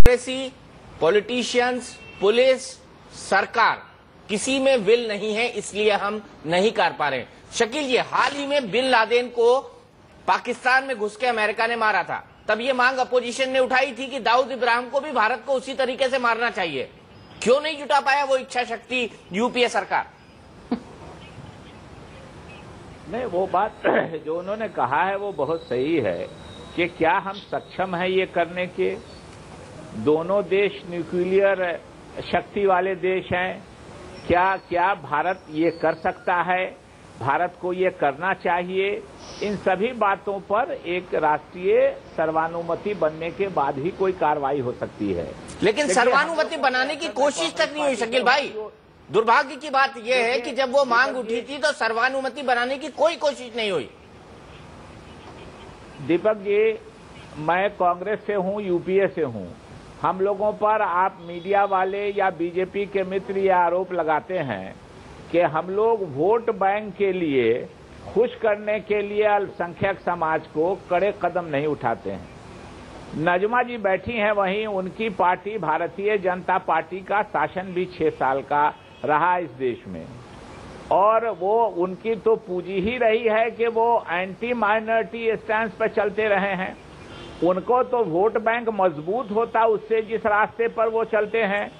Democracy, politicians, police, सरकार किसी में विल नहीं है, इसलिए हम नहीं कर पा रहे। शकील जी, हाल ही में बिन लादेन को पाकिस्तान में घुस के अमेरिका ने मारा था, तब ये मांग अपोजिशन ने उठाई थी कि दाऊद इब्राहिम को भी भारत को उसी तरीके से मारना चाहिए। क्यों नहीं जुटा पाया वो इच्छा शक्ति यूपीए सरकार? नहीं, वो बात जो उन्होंने कहा है वो बहुत सही है कि क्या हम सक्षम हैं ये करने के। दोनों देश न्यूक्लियर शक्ति वाले देश हैं। क्या भारत ये कर सकता है? भारत को ये करना चाहिए। इन सभी बातों पर एक राष्ट्रीय सर्वानुमति बनने के बाद ही कोई कार्रवाई हो सकती है। लेकिन सर्वानुमति बनाने की कोशिश तक नहीं हुई शकील भाई। दुर्भाग्य की बात यह है कि जब वो मांग उठी थी तो सर्वानुमति बनाने की कोई कोशिश नहीं हुई। दीपक जी, मैं कांग्रेस से हूं, यूपीए से हूं। हम लोगों पर आप मीडिया वाले या बीजेपी के मित्र ये आरोप लगाते हैं कि हम लोग वोट बैंक के लिए, खुश करने के लिए अल्पसंख्यक समाज को कड़े कदम नहीं उठाते हैं। नजमा जी बैठी हैं वहीं, उनकी पार्टी भारतीय जनता पार्टी का शासन भी 6 साल का रहा इस देश में, और वो उनकी तो पूंजी ही रही है कि वो एंटी माइनॉरिटी स्टैंड पर चलते रहे हैं। उनको तो वोट बैंक मजबूत होता उससे, जिस रास्ते पर वो चलते हैं।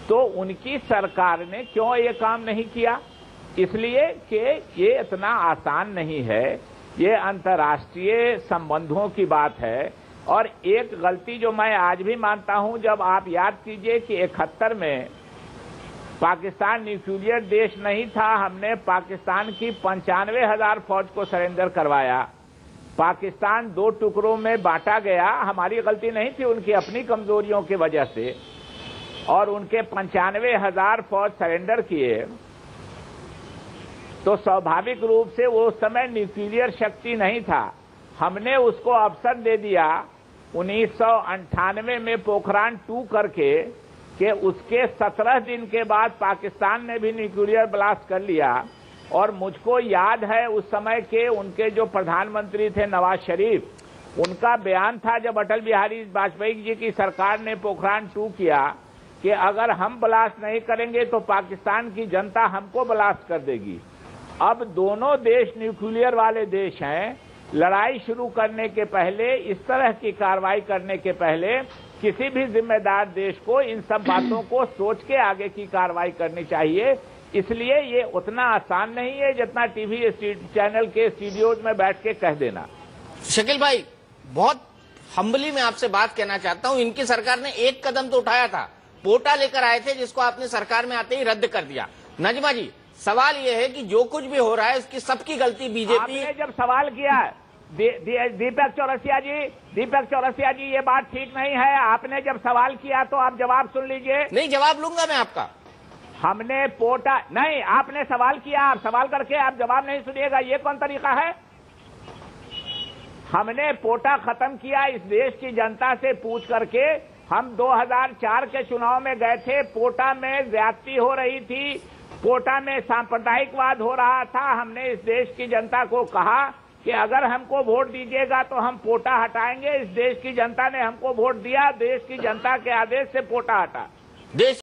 तो उनकी सरकार ने क्यों ये काम नहीं किया? इसलिए कि ये इतना आसान नहीं है, ये अंतर्राष्ट्रीय संबंधों की बात है। और एक गलती जो मैं आज भी मानता हूं, जब आप याद कीजिए कि 71 में पाकिस्तान न्यूक्लियर देश नहीं था, हमने पाकिस्तान की 95,000 फौज को सरेंडर करवाया। पाकिस्तान 2 टुकड़ों में बांटा गया, हमारी गलती नहीं थी, उनकी अपनी कमजोरियों की वजह से, और उनके 95,000 फौज सरेंडर किए। तो स्वाभाविक रूप से वो उस समय न्यूक्लियर शक्ति नहीं था, हमने उसको अवसर दे दिया 1998 में पोखरान 2 करके, कि उसके 17 दिन के बाद पाकिस्तान ने भी न्यूक्लियर ब्लास्ट कर लिया। और मुझको याद है उस समय के उनके जो प्रधानमंत्री थे नवाज शरीफ, उनका बयान था जब अटल बिहारी वाजपेयी जी की सरकार ने पोखरान 2 किया कि अगर हम ब्लास्ट नहीं करेंगे तो पाकिस्तान की जनता हमको ब्लास्ट कर देगी। अब दोनों देश न्यूक्लियर वाले देश हैं। लड़ाई शुरू करने के पहले, इस तरह की कार्रवाई करने के पहले, किसी भी जिम्मेदार देश को इन सब बातों को सोच के आगे की कार्रवाई करनी चाहिए। इसलिए ये उतना आसान नहीं है जितना टीवी चैनल के स्टूडियोज में बैठ के कह देना। शकील भाई, बहुत हम्बली मैं आपसे बात कहना चाहता हूं, इनकी सरकार ने एक कदम तो उठाया था, पोटा लेकर आए थे, जिसको आपने सरकार में आते ही रद्द कर दिया। नजमा जी, सवाल ये है कि जो कुछ भी हो रहा है उसकी सबकी गलती बीजेपी। आपने जब सवाल किया दीपक चौरसिया जी, ये बात ठीक नहीं है। आपने जब सवाल किया तो आप जवाब सुन लीजिए। नहीं, जवाब लूंगा मैं आपका। हमने पोटा नहीं, आपने सवाल किया, आप सवाल करके आप जवाब नहीं सुनिएगा, ये कौन तरीका है? हमने पोटा खत्म किया इस देश की जनता से पूछ करके। हम 2004 के चुनाव में गए थे, पोटा में ज्यादती हो रही थी, पोटा में सांप्रदायिकवाद हो रहा था। हमने इस देश की जनता को कहा कि अगर हमको वोट दीजिएगा तो हम पोटा हटाएंगे। इस देश की जनता ने हमको वोट दिया, देश की जनता के आदेश से पोटा हटा। देश